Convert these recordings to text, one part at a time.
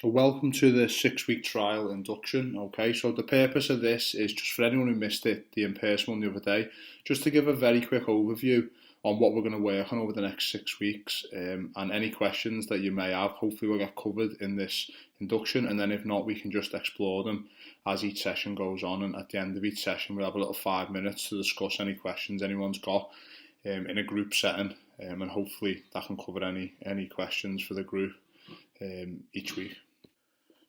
So welcome to the 6-week trial induction. Okay, so the purpose of this is just for anyone who missed it, the in-person one the other day, just to give a very quick overview on what we're going to work on over the next 6 weeks, and any questions that you may have, hopefully will get covered in this induction, and then if not, we can just explore them as each session goes on, and at the end of each session we'll have a little 5 minutes to discuss any questions anyone's got in a group setting, and hopefully that can cover any questions for the group each week.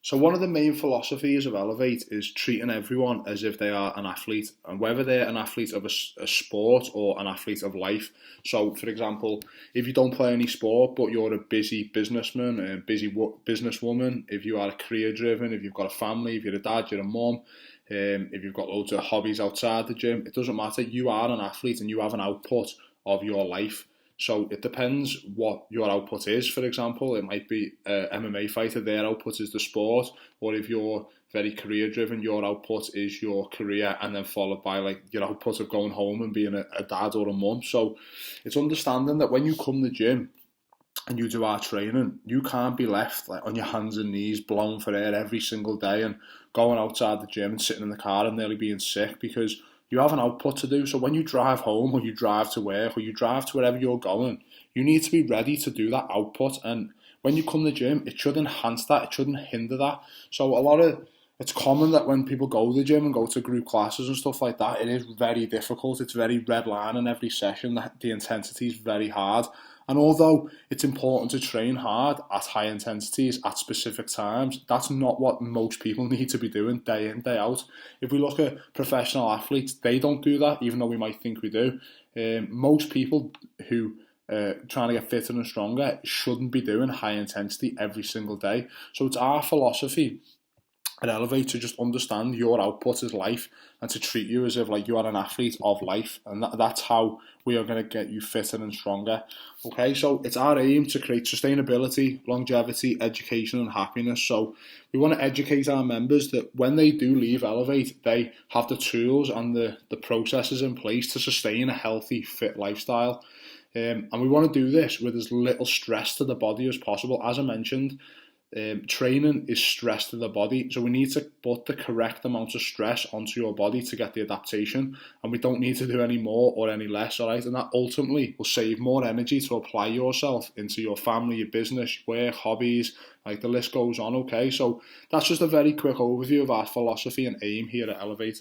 So one of the main philosophies of ELEV8 is treating everyone as if they are an athlete, and whether they're an athlete of a sport or an athlete of life. So, for example, if you don't play any sport but you're a busy businessman, a busy businesswoman, if you are career-driven, if you've got a family, if you're a dad, you're a mum, if you've got loads of hobbies outside the gym, it doesn't matter. You are an athlete and you have an output of your life. So it depends what your output is. For example, it might be an MMA fighter, their output is the sport, or if you're very career driven, your output is your career, and then followed by like your output of going home and being a dad or a mum. So it's understanding that when you come to the gym and you do our training, you can't be left like on your hands and knees blowing for air every single day and going outside the gym and sitting in the car and nearly being sick, because you have an output to do. So when you drive home or you drive to work or you drive to wherever you're going, you need to be ready to do that output. And when you come to the gym, it should enhance that. It shouldn't hinder that. So it's common that when people go to the gym and go to group classes and stuff like that, it is very difficult. It's very red line in every session. The intensity is very hard. And although it's important to train hard at high intensities at specific times, that's not what most people need to be doing day in, day out. If we look at professional athletes, they don't do that, even though we might think we do. Most people who trying to get fitter and stronger shouldn't be doing high intensity every single day. So it's our philosophy at ELEV8 to just understand your output is life and to treat you as if like you are an athlete of life, and that's how we are going to get you fitter and stronger. Okay, so it's our aim to create sustainability, longevity, education and happiness. So we want to educate our members that when they do leave ELEV8, they have the tools and the processes in place to sustain a healthy, fit lifestyle. And we want to do this with as little stress to the body as possible. As I mentioned, training is stress to the body, so we need to put the correct amount of stress onto your body to get the adaptation, and we don't need to do any more or any less, all right? And that ultimately will save more energy to apply yourself into your family, your business, work, hobbies, like the list goes on. Okay, so that's just a very quick overview of our philosophy and aim here at ELEV8.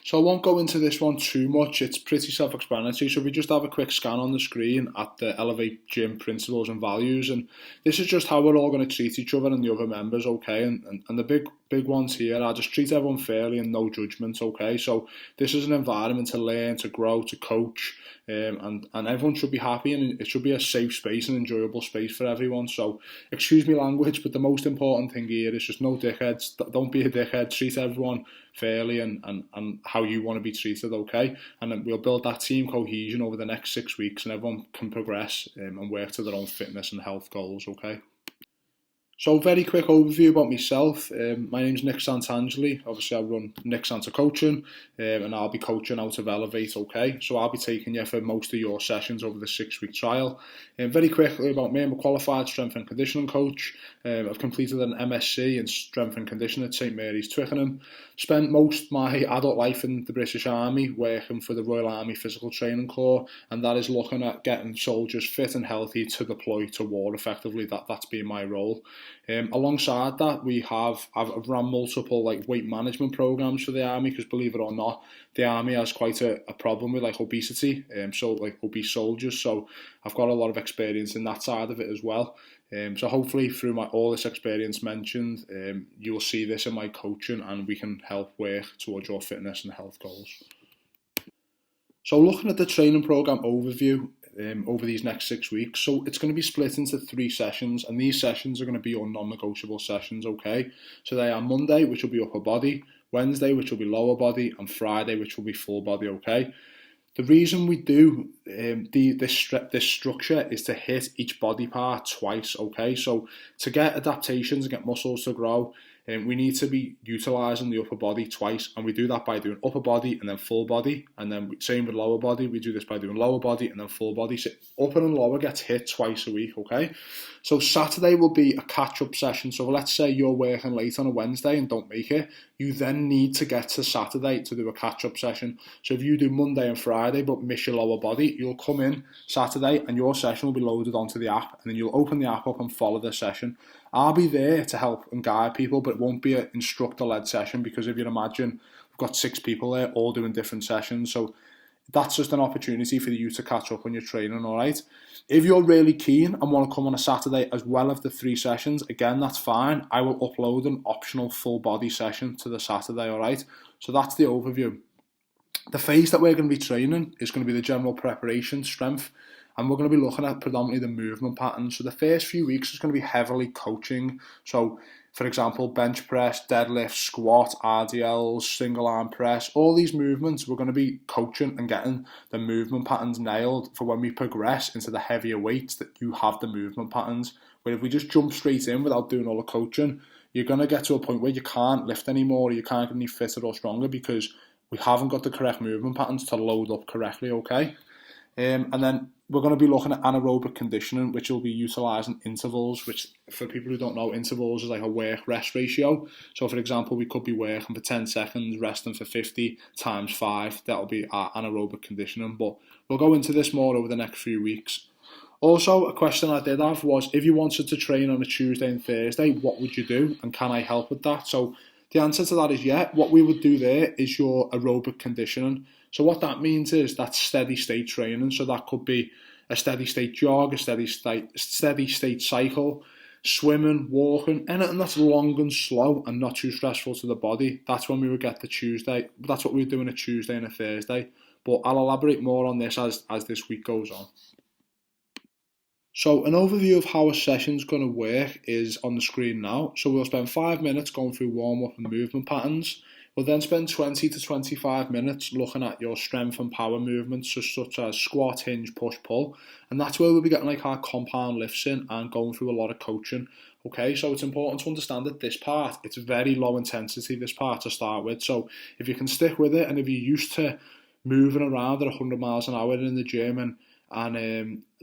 So I won't go into this one too much, it's pretty self-explanatory. So we just have a quick scan on the screen at the ELEV8 gym principles and values, and this is just how we're all going to treat each other and the other members, okay? And the big ones here are just treat everyone fairly and no judgment, okay? So this is an environment to learn, to grow, to coach, and everyone should be happy, and it should be a safe space and enjoyable space for everyone. So excuse me language, but the most important thing here is just no dickheads. Don't be a dickhead. Treat everyone fairly and how you want to be treated, okay? And then we'll build that team cohesion over the next 6 weeks, and everyone can progress and work to their own fitness and health goals, okay? So very quick overview about myself. My name's Nic Santa Coaching. Obviously I run Nic Santa Coaching, and I'll be coaching out of ELEV8, okay? So I'll be taking you for most of your sessions over the 6-week trial. Very quickly about me, I'm a qualified strength and conditioning coach. I've completed an MSc in strength and conditioning at St Mary's Twickenham. Spent most of my adult life in the British Army working for the Royal Army Physical Training Corps, and that is looking at getting soldiers fit and healthy to deploy to war effectively. That's been my role. Alongside that, I've run multiple like weight management programs for the army, because believe it or not, the army has quite a problem with like obesity, so like obese soldiers. So I've got a lot of experience in that side of it as well. So hopefully through all this experience mentioned, you will see this in my coaching, and we can help work towards your fitness and health goals. So looking at the training program overview over these next 6 weeks, so it's going to be split into 3 sessions, and these sessions are going to be your non-negotiable sessions, okay? So they are Monday, which will be upper body, Wednesday, which will be lower body, and Friday, which will be full body, okay? The reason we do this structure is to hit each body part twice, okay? So to get adaptations and get muscles to grow, We need to be utilising the upper body twice, and we do that by doing upper body and then full body, and then same with lower body, we do this by doing lower body and then full body. So upper and lower gets hit twice a week, okay? So Saturday will be a catch-up session. So let's say you're working late on a Wednesday and don't make it, you then need to get to Saturday to do a catch-up session. So if you do Monday and Friday but miss your lower body, you'll come in Saturday and your session will be loaded onto the app, and then you'll open the app up and follow the session. I'll be there to help and guide people, but it won't be an instructor-led session, because if you imagine, we've got 6 people there all doing different sessions. So that's just an opportunity for you to catch up on your training, all right? If you're really keen and want to come on a Saturday as well as the 3 sessions, again, that's fine. I will upload an optional full body session to the Saturday, all right? So that's the overview. The phase that we're going to be training is going to be the general preparation, strength, and we're going to be looking at predominantly the movement patterns. So the first few weeks is going to be heavily coaching. So, for example, bench press, deadlift, squat, RDLs, single arm press, all these movements, we're going to be coaching and getting the movement patterns nailed for when we progress into the heavier weights, that you have the movement patterns. Where if we just jump straight in without doing all the coaching, you're going to get to a point where you can't lift anymore, or you can't get any fitter or stronger, because we haven't got the correct movement patterns to load up correctly, okay? And then we're going to be looking at anaerobic conditioning, which will be utilising intervals, which for people who don't know, intervals is like a work-rest ratio. So for example, we could be working for 10 seconds, resting for 50 times 5. That'll be our anaerobic conditioning, but we'll go into this more over the next few weeks. Also, a question I did have was, if you wanted to train on a Tuesday and Thursday, what would you do, and can I help with that? So the answer to that is yeah. What we would do there is your aerobic conditioning. So what that means is that's steady state training. So that could be a steady state jog, a steady state cycle, swimming, walking, anything that's long and slow and not too stressful to the body. That's when we would get the Tuesday. That's what we would do on a Tuesday and a Thursday. But I'll elaborate more on this as this week goes on. So an overview of how a session's going to work is on the screen now. So we'll spend 5 minutes going through warm-up and movement patterns. We'll then spend 20 to 25 minutes looking at your strength and power movements, such as squat, hinge, push, pull. And that's where we'll be getting like our compound lifts in and going through a lot of coaching. Okay, so it's important to understand that this part, it's very low intensity, this part to start with. So if you can stick with it, and if you're used to moving around at 100 miles an hour in the gym and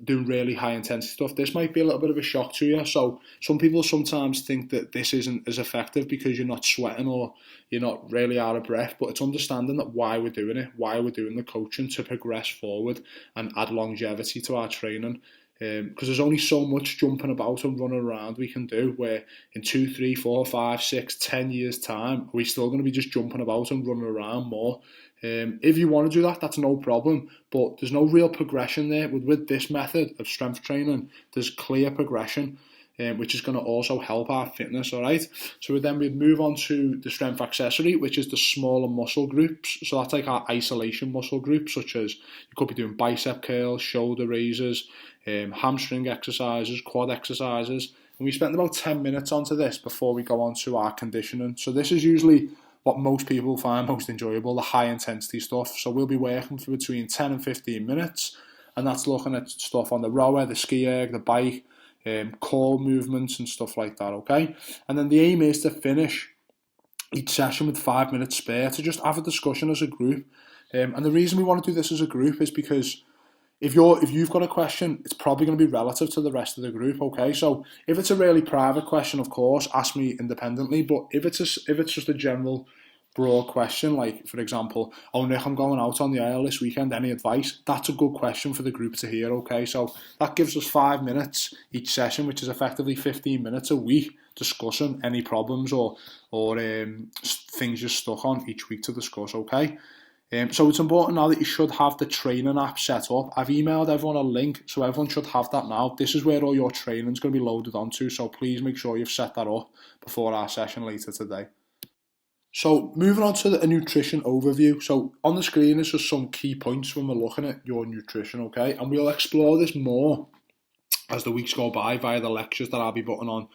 doing really high intensity stuff, this might be a little bit of a shock to you. So some people sometimes think that this isn't as effective because you're not sweating or you're not really out of breath, but it's understanding that why we're doing it, why we're doing the coaching, to progress forward and add longevity to our training. Because there's only so much jumping about and running around we can do, where in 2, 3, 4, 5, 6, 10 years time, we're still going to be just jumping about and running around more. If you want to do that, that's no problem, but there's no real progression there. With this method of strength training, there's clear progression, which is going to also help our fitness, all right? So then we'd move on to the strength accessory, which is the smaller muscle groups. So that's like our isolation muscle groups, such as you could be doing bicep curls, shoulder raises, hamstring exercises, quad exercises. And we spent about 10 minutes onto this before we go on to our conditioning. So this is usually what most people find most enjoyable, the high intensity stuff. So we'll be working for between 10 and 15 minutes, and that's looking at stuff on the rower, the ski erg, the bike, core movements and stuff like that, okay? And then the aim is to finish each session with 5 minutes spare to just have a discussion as a group. And the reason we want to do this as a group is because if you've got a question, it's probably going to be relative to the rest of the group, okay? So if it's a really private question, of course, ask me independently. But if it's just a general, broad question, like, for example, oh, Nick, I'm going out on the Isle this weekend, any advice? That's a good question for the group to hear, okay? So that gives us 5 minutes each session, which is effectively 15 minutes a week, discussing any problems or things you're stuck on each week to discuss, okay? So it's important now that you should have the training app set up. I've emailed everyone a link, so everyone should have that now. This is where all your training is going to be loaded onto, so please make sure you've set that up before our session later today. So moving on to a nutrition overview. So on the screen is just some key points when we're looking at your nutrition, okay? And we'll explore this more as the weeks go by via the lectures that I'll be putting on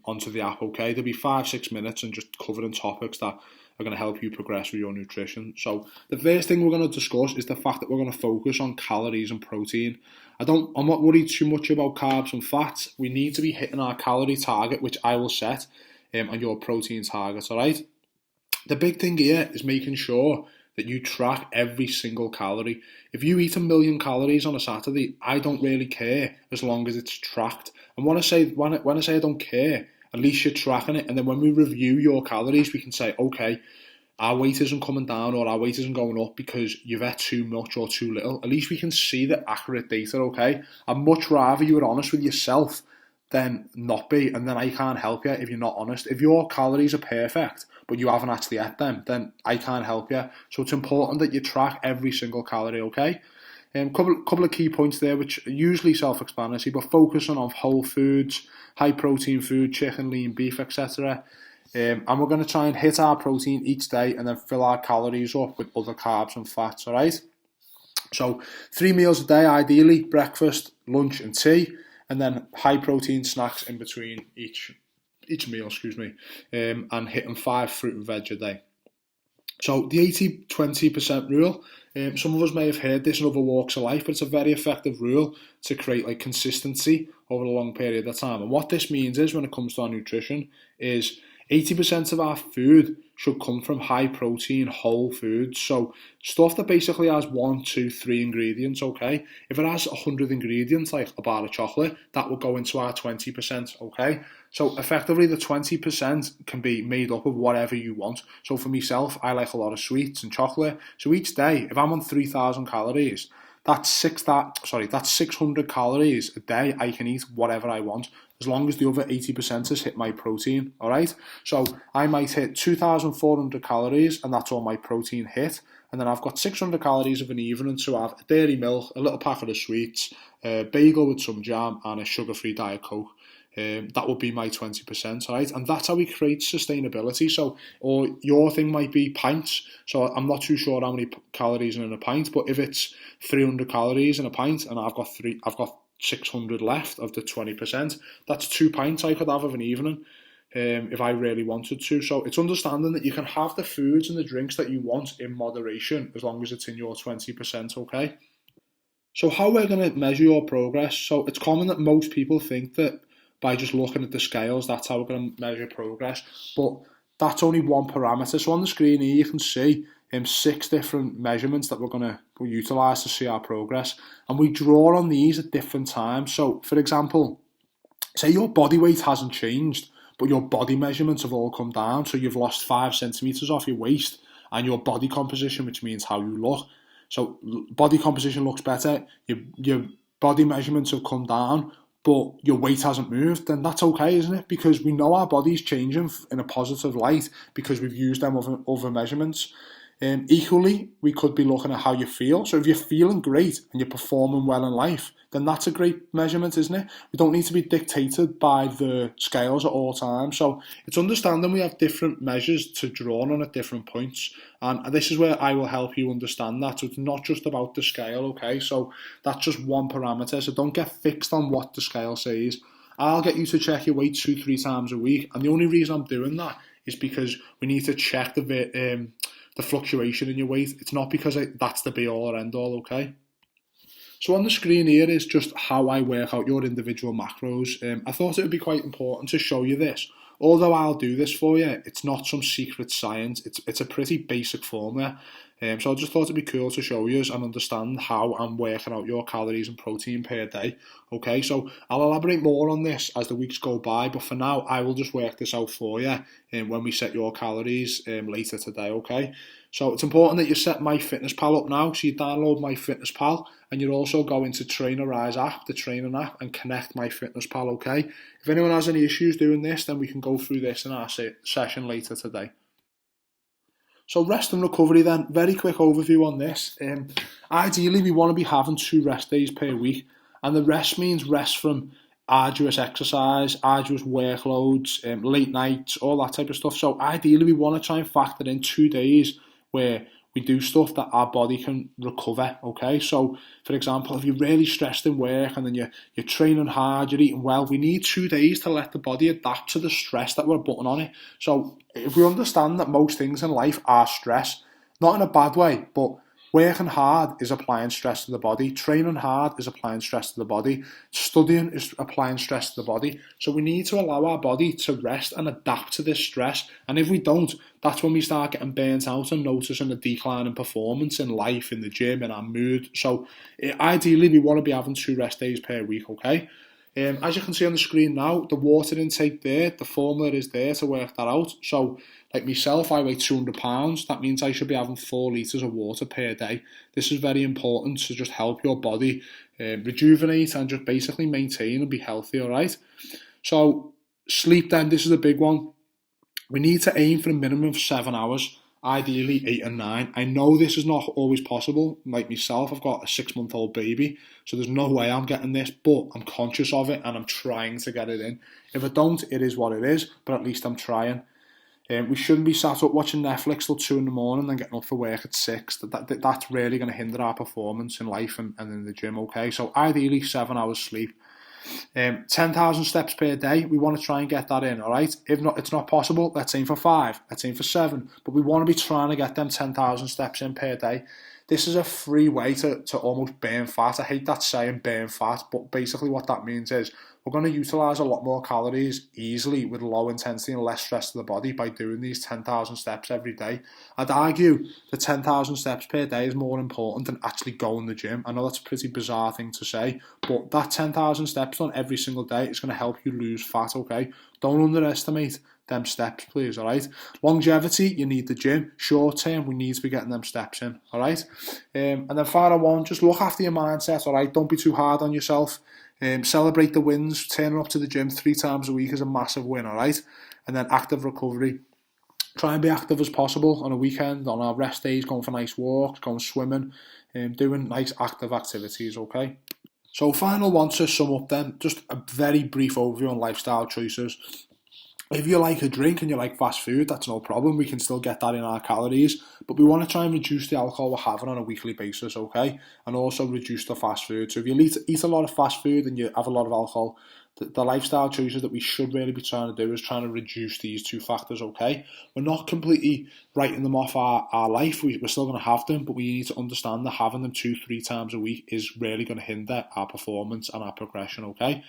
onto the app, okay? There'll be 5-6 minutes and just covering topics that are going to help you progress with your nutrition. So the first thing we're going to discuss is the fact that we're going to focus on calories and protein. I'm not worried too much about carbs and fats. We need to be hitting our calorie target, which I will set. on your protein targets, alright? The big thing here is making sure that you track every single calorie. If you eat 1,000,000 calories on a Saturday, I don't really care as long as it's tracked. And when I say I don't care, at least you're tracking it. And then when we review your calories, we can say, okay, our weight isn't coming down or our weight isn't going up because you've ate too much or too little. At least we can see the accurate data, okay? I'd much rather you were honest with yourself than not be, and then I can't help you if you're not honest. If your calories are perfect, but you haven't actually ate them, then I can't help you. So it's important that you track every single calorie, okay? Couple of key points there, which are usually self-explanatory, but focusing on whole foods, high protein food, chicken, lean beef, etc. And we're going to try and hit our protein each day and then fill our calories up with other carbs and fats, all right? So 3 meals a day, ideally, breakfast, lunch and tea, and then high protein snacks in between each meal, and hitting 5 fruit and veg a day. So the 80-20% rule, some of us may have heard this in other walks of life, but it's a very effective rule to create like consistency over a long period of time. And what this means is, when it comes to our nutrition, is 80% of our food should come from high protein whole foods. So stuff that basically has 1, 2, 3 ingredients, okay? If it has 100 ingredients, like a bar of chocolate, that will go into our 20%, okay? So effectively the 20% can be made up of whatever you want. So for myself, I like a lot of sweets and chocolate. So each day, if I'm on 3,000 calories, that's 600 calories a day. I can eat whatever I want, as long as the other 80% has hit my protein, all right? So I might hit 2,400 calories, and that's all my protein hit. And then I've got 600 calories of an evening to have a dairy milk, a little packet of sweets, a bagel with some jam, and a sugar-free Diet Coke. That would be my 20%, right? And that's how we create sustainability. So, or your thing might be pints. So I'm not too sure how many calories are in a pint, but if it's 300 calories in a pint and I've got 600 left of the 20%, that's 2 pints I could have of an evening, if I really wanted to. So it's understanding that you can have the foods and the drinks that you want in moderation, as long as it's in your 20%, okay? So how we're going to measure your progress. So it's common that most people think that by just looking at the scales, that's how we're going to measure progress. But that's only one parameter. So on the screen here, you can see 6 different measurements that we're going to utilise to see our progress. And we draw on these at different times. So, for example, say your body weight hasn't changed, but your body measurements have all come down. So you've lost 5 centimetres off your waist, and your body composition, which means how you look. So body composition looks better. Your body measurements have come down, but your weight hasn't moved, then that's okay, isn't it? Because we know our body's changing in a positive light because we've used them other measurements. Equally, we could be looking at how you feel. So if you're feeling great and you're performing well in life, then that's a great measurement, isn't it? We don't need to be dictated by the scales at all times. So it's understanding we have different measures to draw on at different points. And this is where I will help you understand that. So it's not just about the scale, okay? So that's just one parameter. So don't get fixed on what the scale says. I'll get you to check your weight 2-3 times a week. And the only reason I'm doing that is because we need to check the fluctuation in your weight. It's not because that's the be all or end all, okay? So on the screen here is just how I work out your individual macros. I thought it would be quite important to show you this. Although I'll do this for you, it's not some secret science. It's a pretty basic formula. So I just thought it'd be cool to show you and understand how I'm working out your calories and protein per day. Okay, so I'll elaborate more on this as the weeks go by, but for now I will just work this out for you when we set your calories later today, okay? So it's important that you set MyFitnessPal up now. So you download MyFitnessPal, and you're also going to Trainerize app, the training app, and connect MyFitnessPal, okay? If anyone has any issues doing this, then we can go through this in our session later today. So rest and recovery then, very quick overview on this. Ideally, we want to be having 2 rest days per week, and the rest means rest from arduous exercise, arduous workloads, late nights, all that type of stuff. So ideally, we want to try and factor in 2 days where we do stuff that our body can recover, okay? So, for example, if you're really stressed in work and then you're training hard, you're eating well, we need 2 days to let the body adapt to the stress that we're putting on it. So if we understand that most things in life are stress, not in a bad way, but Working hard is applying stress to the body. Training hard is applying stress to the body. Studying is applying stress to the body. So we need to allow our body to rest and adapt to this stress. And if we don't, that's when we start getting burnt out and noticing a decline in performance in life, in the gym, in our mood. So ideally, we want to be having 2 rest days per week, okay? As you can see on the screen now, the water intake there, the formula is there to work that out. So, like myself, I weigh 200 pounds. That means I should be having 4 litres of water per day. This is very important to just help your body rejuvenate and just basically maintain and be healthy, all right? So, sleep then, this is a big one. We need to aim for a minimum of 7 hours. Ideally 8 and 9. I know this is not always possible. Like myself, I've got a 6-month-old baby, so there's no way I'm getting this, but I'm conscious of it and I'm trying to get it in. If I don't, it is what it is, but at least I'm trying. We shouldn't be sat up watching Netflix till 2 in the morning and getting up for work at 6. That's really going to hinder our performance in life and in the gym, okay? So ideally 7 hours sleep. 10,000 steps per day, we want to try and get that in, all right? If not, it's not possible, let's aim for 5, let's aim for 7, but we want to be trying to get them 10,000 steps in per day. This is a free way to almost burn fat. I hate that saying, burn fat, but basically what that means is we're going to utilise a lot more calories easily with low intensity and less stress to the body by doing these 10,000 steps every day. I'd argue the 10,000 steps per day is more important than actually going to the gym. I know that's a pretty bizarre thing to say, but that 10,000 steps done every single day is going to help you lose fat, okay? Don't underestimate them steps, please, all right? Longevity, you need the gym. Short term, we need to be getting them steps in, all right? And then final one, just look after your mindset, all right? Don't be too hard on yourself. Celebrate the wins. Turning up to the gym 3 times a week is a massive win, all right? And then active recovery. Try and be active as possible on a weekend, on our rest days, going for nice walks, going swimming, doing nice active activities, okay? So final one to sum up then, just a very brief overview on lifestyle choices. If you like a drink and you like fast food, that's no problem. We can still get that in our calories, but we want to try and reduce the alcohol we're having on a weekly basis, okay? And also reduce the fast food. So if you eat a lot of fast food and you have a lot of alcohol, the lifestyle choices that we should really be trying to do is trying to reduce these 2 factors, okay? We're not completely writing them off our life. We're still going to have them, but we need to understand that having them 2-3 times a week is really going to hinder our performance and our progression, okay?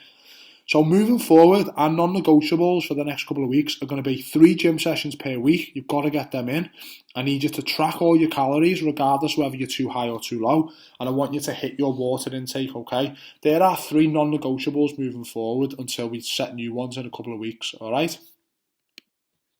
So moving forward, our non-negotiables for the next couple of weeks are going to be 3 gym sessions per week. You've got to get them in. I need you to track all your calories, regardless whether you're too high or too low. And I want you to hit your water intake, okay? There are 3 non-negotiables moving forward until we set new ones in a couple of weeks, all right?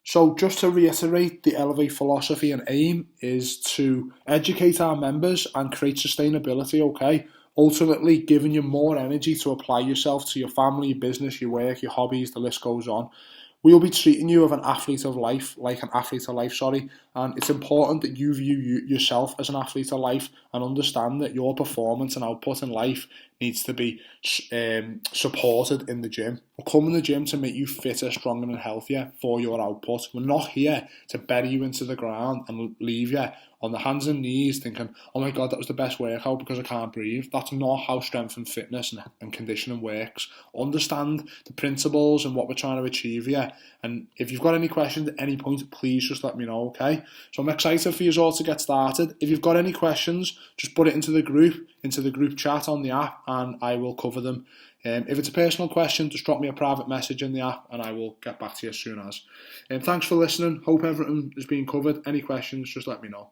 So just to reiterate, the ELEV8 Philosophy and Aim is to educate our members and create sustainability, okay? Ultimately giving you more energy to apply yourself to your family, your business, your work, your hobbies, the list goes on. We'll be treating you as an athlete of life, and it's important that you view yourself as an athlete of life and understand that your performance and output in life needs to be supported in the gym. We're coming to the gym to make you fitter, stronger and healthier for your output. We're not here to bury you into the ground and leave you on the hands and knees thinking, oh my God, that was the best workout because I can't breathe. That's not how strength and fitness and conditioning works. Understand the principles and what we're trying to achieve here. And if you've got any questions at any point, please just let me know, okay? So I'm excited for you all to get started. If you've got any questions, just put it into the group chat on the app, and I will cover them. If it's a personal question, just drop me a private message in the app and I will get back to you as soon as. Thanks for listening. Hope everything has been covered. Any questions, just let me know.